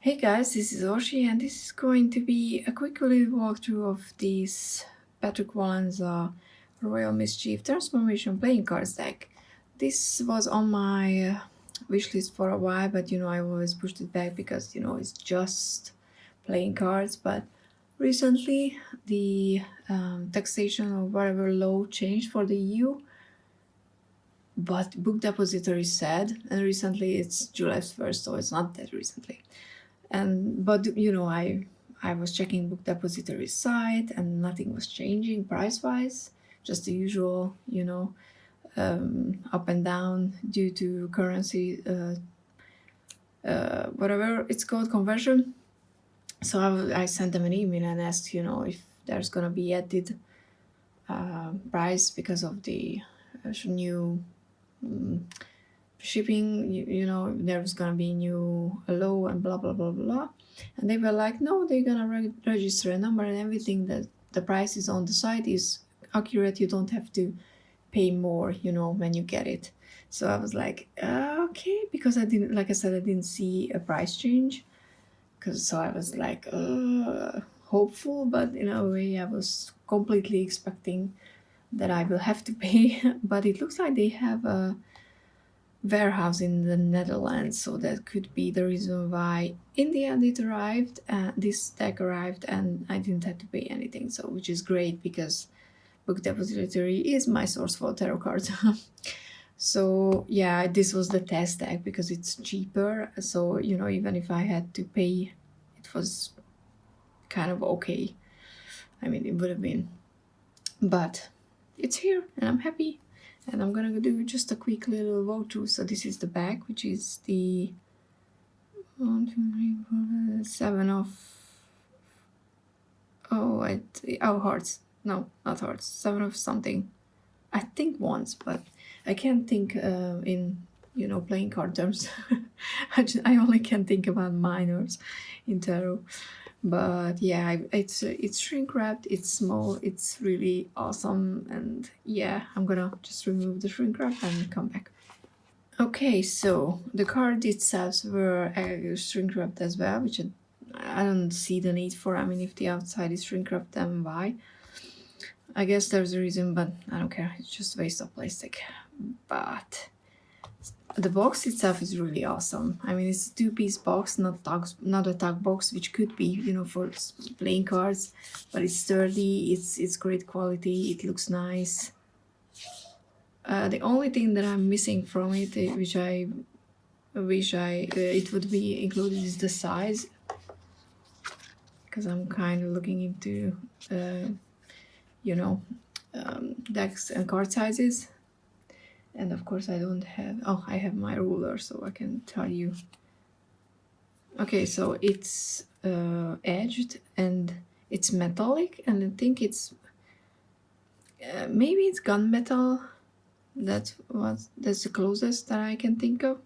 Hey guys, this is Oshi and this is going to be a quick little walkthrough of this Patrick Wallenza Royal Mischief Transformation playing cards deck. This was on my wishlist for a while, but I always pushed it back because it's just playing cards. But recently the taxation or whatever law changed for the EU, but book depository said, and recently it's July 1st, so it's not that recently. But I was checking book depository site and nothing was changing price wise, just the usual up and down due to currency whatever it's called, conversion. So I sent them an email and asked if there's gonna be added price because of the new shipping, there's gonna be new law and blah blah blah blah. And they were like, no, they're gonna register a number and everything, that the price is on the site is accurate, you don't have to pay more when you get it. So I was like, okay, because I didn't, like I said, I didn't see a price change, so I was like hopeful, but in a way I was completely expecting that I will have to pay. But it looks like they have a warehouse in the Netherlands, so that could be the reason why in the end it arrived, this deck arrived and I didn't have to pay anything, so which is great because book depository is my source for tarot cards. So yeah, this was the test deck because it's cheaper, so even if I had to pay, it was kind of okay. I mean, it would have been, but it's here and I'm happy. And I'm gonna do just a quick little walkthrough. So this is the back, which is the 1, 2, 3, 4, 7 of hearts. No, not hearts. 7 of something. I think once, but I can't think in playing card terms. I only can think about minors in tarot. But yeah, it's shrink wrapped, it's small, it's really awesome, and yeah, I'm gonna just remove the shrink wrap and come back. Okay, so the card itself were shrink wrapped as well, which I don't see the need for. I mean, if the outside is shrink wrapped, then why? I guess there's a reason, but I don't care. It's just a waste of plastic. But the box itself is really awesome. I mean, it's a 2-piece box, not a tug box, which could be, for playing cards, but it's sturdy, it's great quality, it looks nice. The only thing that I'm missing from it, which I wish it would be included, is the size, because I'm kind of looking into, decks and card sizes. And of course I don't have, I have my ruler, so I can tell you. Okay, so it's edged and it's metallic, and I think it's maybe it's gunmetal. That's the closest that I can think of.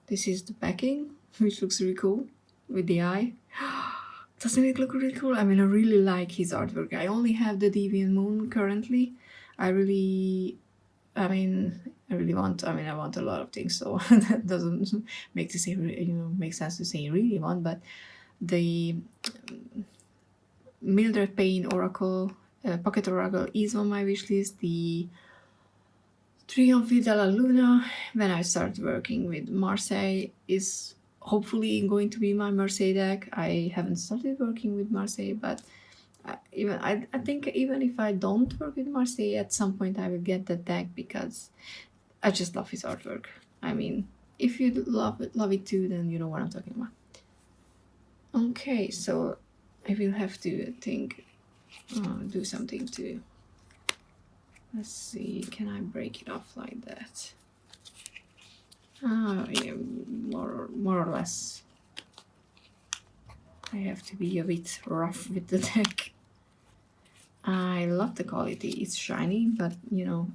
This is the backing, which looks really cool with the eye. Doesn't it look really cool? I mean, I really like his artwork. I only have the Deviant Moon currently. I want a lot of things, so that doesn't make to say, make sense to say really want, but the Mildred Payne Oracle, Pocket Oracle is on my wish list. The Triomphe della Luna, when I start working with Marseille, is hopefully going to be my Marseille deck. I haven't started working with Marseille, but I think even if I don't work with Marseille, at some point I will get that deck because I just love his artwork. I mean, if you love it too, then you know what I'm talking about. Okay, so I will have to do something to, let's see, can I break it off like that? Yeah, more or less. I have to be a bit rough with the deck. I love the quality, it's shiny, but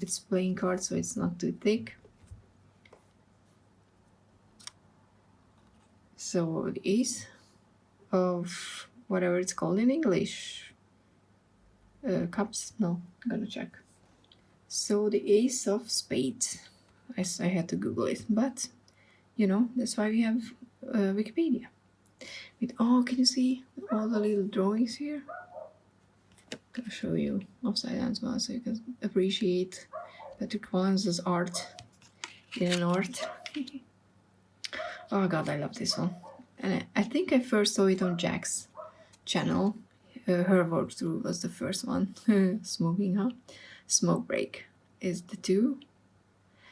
it's playing card, so it's not too thick. So the ace of whatever it's called in English, cups, no, I'm gonna check. So the ace of spades, I had to Google it, but that's why we have Wikipedia. with, oh, can you see all the little drawings here? I'll show you upside down as well so you can appreciate Patrick Valenza's art in an art. Oh god, I love this one. And I think I first saw it on Jack's channel. Her walkthrough was the first one. Smoking, huh? Smoke break is the 2.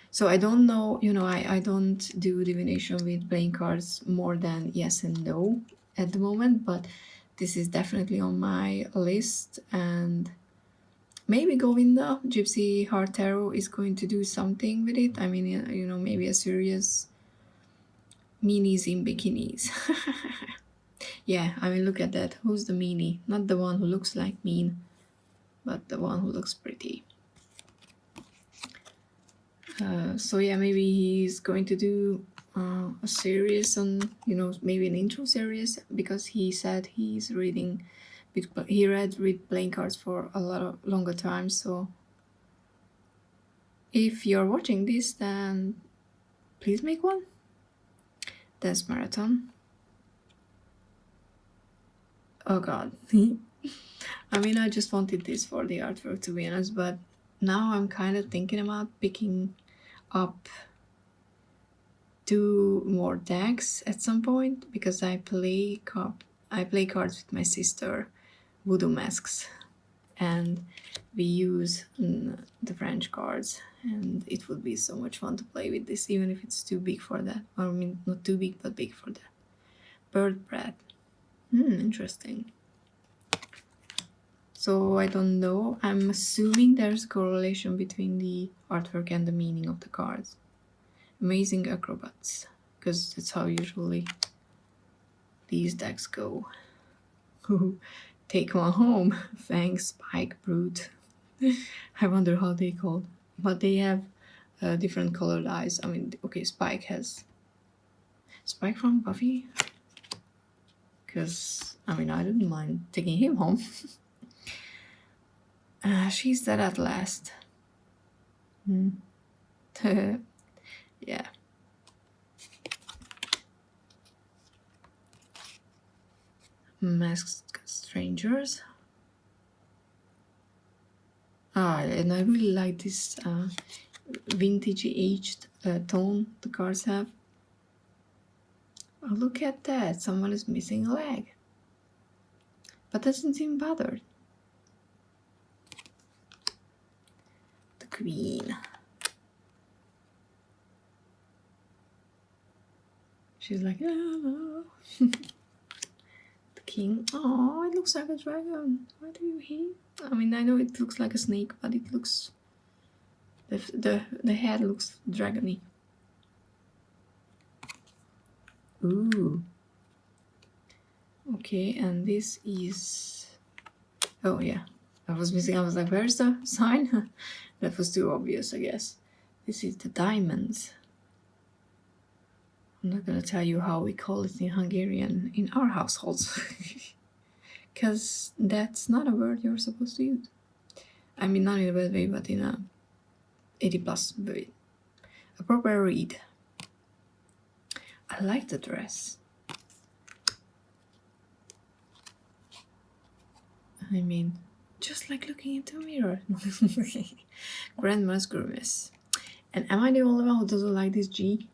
So I don't know, you know, I don't do divination with playing cards more than yes and no at the moment, but this is definitely on my list, and maybe Govinda, Gypsy Heart Tarot, is going to do something with it. I mean, you know, maybe a serious meanies in bikinis. Yeah, I mean, look at that. Who's the meanie? Not the one who looks like mean, but the one who looks pretty. So yeah, maybe he's going to do a series on, you know, maybe an intro series, because he said he read playing cards for a lot of longer time. So if you're watching this, then please make one. Dance marathon. Oh god. I mean, I just wanted this for the artwork, to be honest, but now I'm kind of thinking about picking up 2 more decks at some point, because I play cards with my sister, Voodoo Masks, and we use the French cards, and it would be so much fun to play with this, even if it's too big for that. Or, I mean, not too big, but big for that. Bird bread. Interesting. So I don't know. I'm assuming there's a correlation between the artwork and the meaning of the cards. Amazing acrobats, because that's how usually these decks go. Take one home. Fang, Spike, Brute. I wonder how they called, but they have different colored eyes. I mean, okay, Spike from Buffy, because I mean, I didn't mind taking him home. She's dead at last. Yeah. Masked strangers. And I really like this vintagey aged tone the cards have. Oh, look at that, someone is missing a leg, but doesn't seem bothered. The Queen. She's like, oh. The King. Oh, it looks like a dragon. What do you hate? I mean, I know it looks like a snake, but it looks... The head looks dragony. Ooh. Okay, and this is... Oh, yeah. I was missing. I was like, where's the sign? That was too obvious, I guess. This is the diamonds. I'm not gonna tell you how we call it in Hungarian in our households. Because that's not a word you're supposed to use. I mean, not in a bad way, but in a 80+ way. A proper read. I like the dress. I mean, just like looking into a mirror. Grandma's grimace. And am I the only one who doesn't like this G?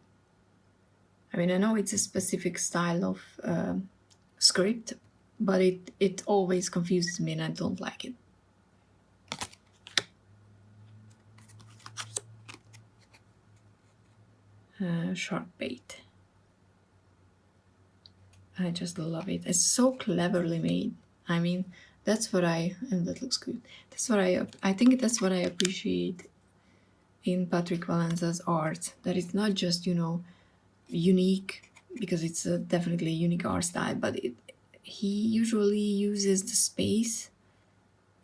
I mean, I know it's a specific style of script, but it always confuses me and I don't like it. Shark bait. I just love it. It's so cleverly made. I mean, that's what and that looks good. That's what I think that's what I appreciate in Patrick Valenza's art. That it's not just, you know, unique, because it's definitely a unique art style, but he usually uses the space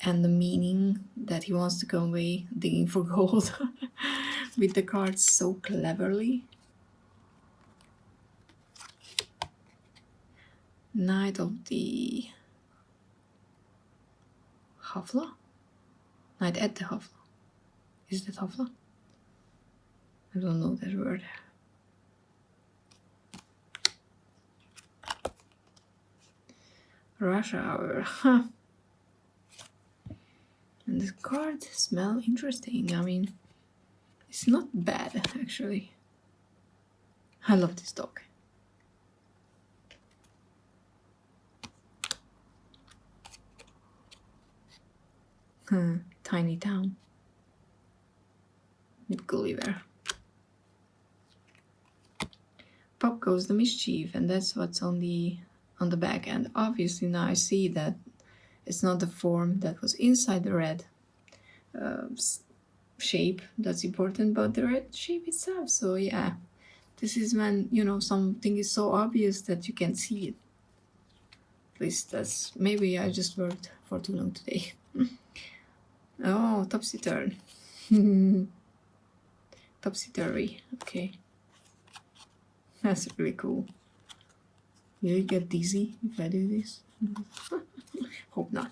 and the meaning that he wants to convey, digging for gold, with the cards so cleverly. Knight of the Hafla? Knight at the Hafla. Is that Hafla? I don't know that word. Rush hour. And the cards smell interesting. I mean, it's not bad actually. I love this dog. Tiny town with Gulliver. Pop goes the Mischief, and that's what's on the back. And obviously now I see that it's not the form that was inside the red shape that's important, but the red shape itself. So yeah, this is when, you know, something is so obvious that you can see it. At least that's, maybe I just worked for too long today. Oh, topsy turn. Topsy turvy. Okay, that's really cool. Will you get dizzy if I do this? Hope not.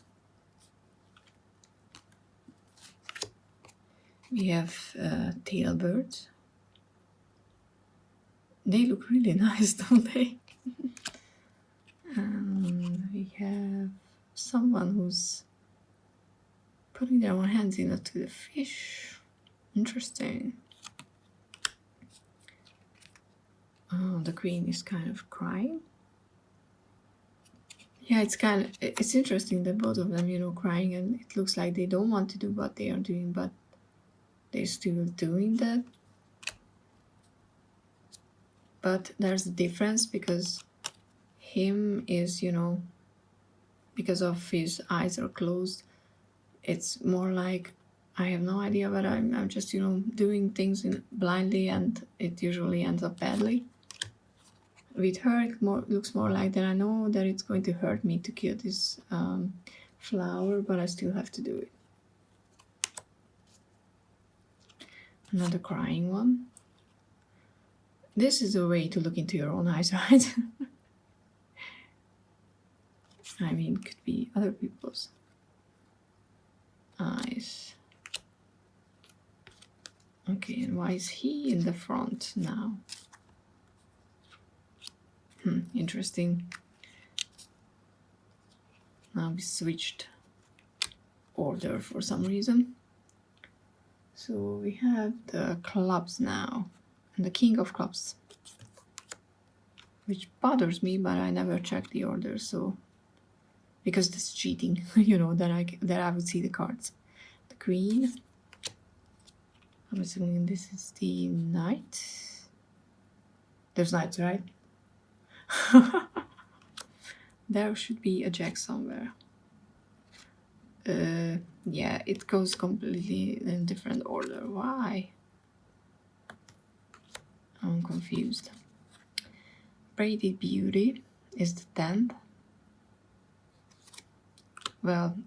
We have tailbirds. They look really nice, don't they? And we have someone who's putting their own hands into the fish. Interesting. Oh, the queen is kind of crying. Yeah, it's interesting that both of them, you know, crying, and it looks like they don't want to do what they are doing, but they're still doing that. But there's a difference because him is, you know, because of his eyes are closed, it's more like I have no idea, but I'm just, you know, doing things blindly, and it usually ends up badly. With her, it looks more like that I know that it's going to hurt me to kill this flower, but I still have to do it. Another crying one. This is a way to look into your own eyes, right? I mean, it could be other people's eyes. Okay, and why is he in the front now? Interesting. Now we switched order for some reason. So we have the clubs now, and the king of clubs, which bothers me, but I never check the order, so because that's cheating, you know, that I would see the cards. The queen. I'm assuming this is the knight. There's knights, right? There should be a jack somewhere. Yeah, it goes completely in different order. Why? I'm confused. Braided Beauty is the 10th. Well,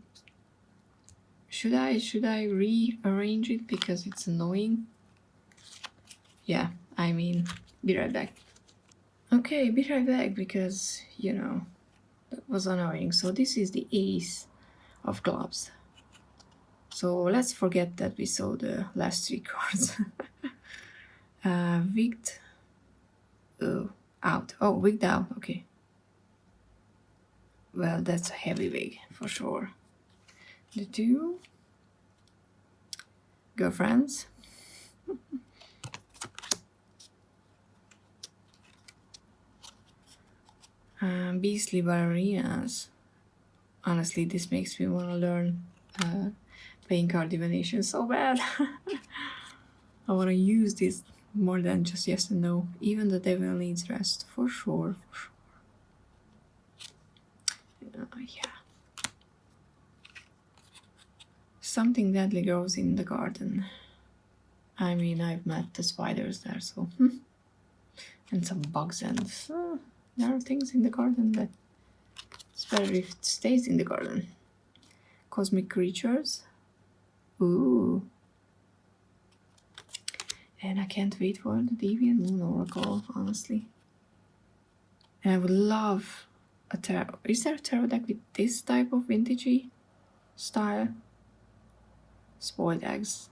should I rearrange it because it's annoying? Yeah, I mean, be right back. Okay, be right back because, you know, that was annoying. So this is the ace of clubs. So let's forget that we saw the last 3 cards. Wigged out. Oh, wigged out. Okay. Well, that's a heavy wig for sure. The 2 girlfriends. Beastly ballerinas. Honestly, this makes me want to learn playing card divination so bad. I want to use this more than just yes and no. Even the devil needs rest, for sure, for sure. Yeah. Something deadly grows in the garden. I mean, I've met the spiders there, so... and some bugs, and there are things in the garden that it's better if it stays in the garden. Cosmic creatures. Ooh. And I can't wait for the Deviant Moon Oracle, honestly. And I would love a tarot. Is there a tarot deck with this type of vintagey style? Spoiled eggs.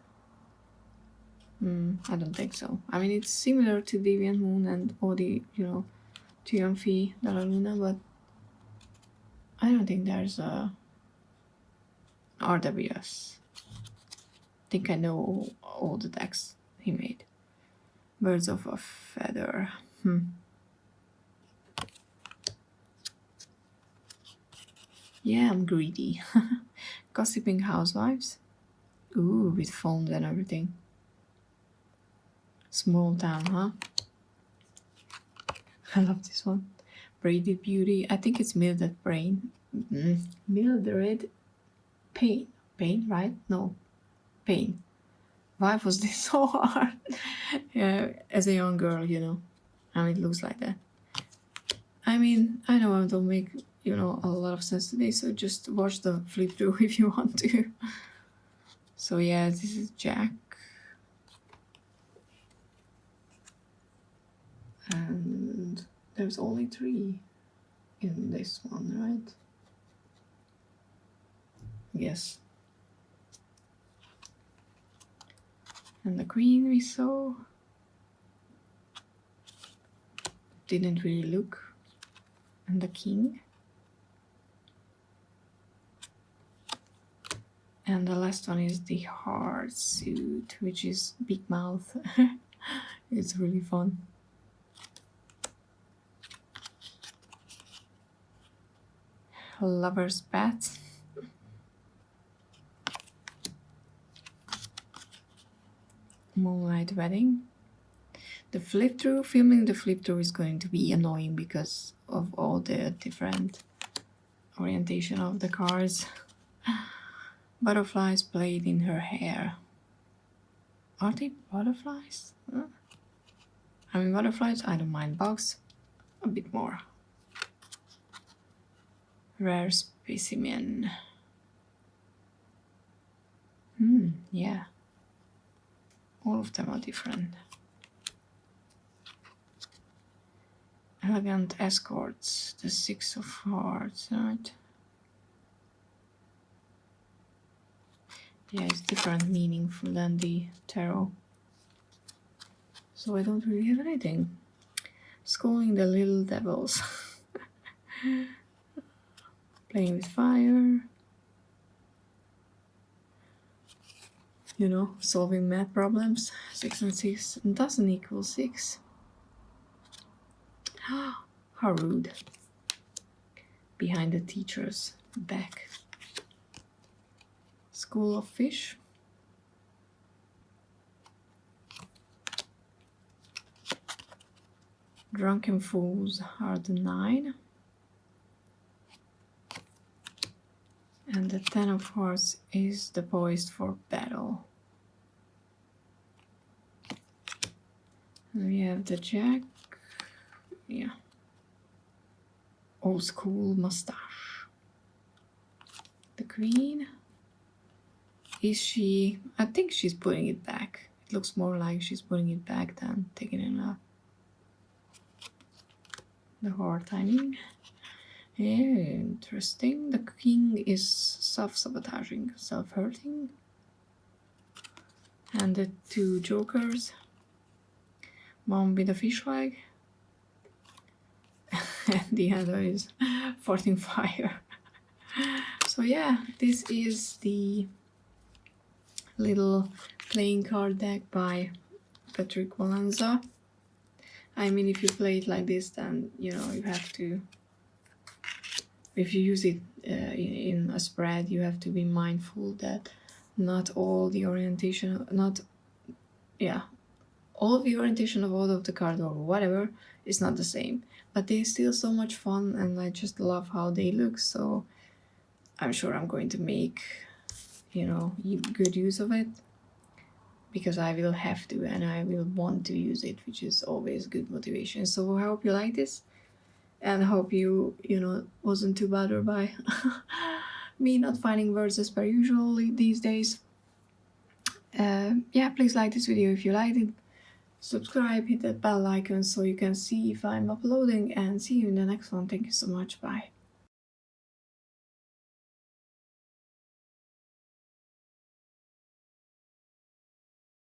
I don't think so. I mean, it's similar to Deviant Moon and all the, you know, Triumphi Dalla Luna, but I don't think there's a RWS. I think I know all the decks he made. Birds of a feather. Yeah, I'm greedy. Gossiping housewives. Ooh, with phones and everything. Small town, huh? I love this one. Braided Beauty. I think it's Mildred Brain. Mildred Pain. Pain, right? No. Pain. Why was this so hard? Yeah, as a young girl, you know. I mean, it looks like that. I mean, I know I don't make, you know, a lot of sense today, so just watch the flip through if you want to. So yeah, this is Jack. And there's only 3 in this one, right? Yes. And the queen we saw didn't really look. And the king. And the last one is the heart suit, which is big mouth. It's really fun. Lover's bat. Moonlight wedding. The flip through, filming the flip through is going to be annoying because of all the different orientation of the cards. Butterflies played in her hair. Are they butterflies? I mean, butterflies, I don't mind. Bugs, a bit more. Rare specimen. Yeah. All of them are different. Elegant escorts, the 6 of hearts, right? Yeah, it's different meaningful than the tarot. So I don't really have anything. Scolding the little devils. Playing with fire. You know, solving math problems. 6 and 6 doesn't equal 6. How rude. Behind the teacher's back. School of fish. Drunken fools are the 9. And the 10 of hearts is the poised for battle. And we have the jack. Yeah. Old school mustache. The queen. Is she... I think she's putting it back. It looks more like she's putting it back than taking it out. The hard timing. Yeah, interesting. The king is self-sabotaging, self-hurting. And the 2 jokers. Mom with a fish leg. And the other is farting fire. So yeah, this is the little playing card deck by Patrick Valenza. I mean, if you play it like this, then, you know, you have to... If you use it in a spread, you have to be mindful that not all the orientation... all of the orientation of all of the cards or whatever is not the same. But they're still so much fun, and I just love how they look, so I'm sure I'm going to make, you know, good use of it, because I will have to and I will want to use it, which is always good motivation. So I hope you like this, and hope you know, wasn't too bothered by me not finding words as per usual these days. Yeah, please like this video if you liked it. Subscribe, hit that bell icon so you can see if I'm uploading, and see you in the next one. Thank you so much. Bye.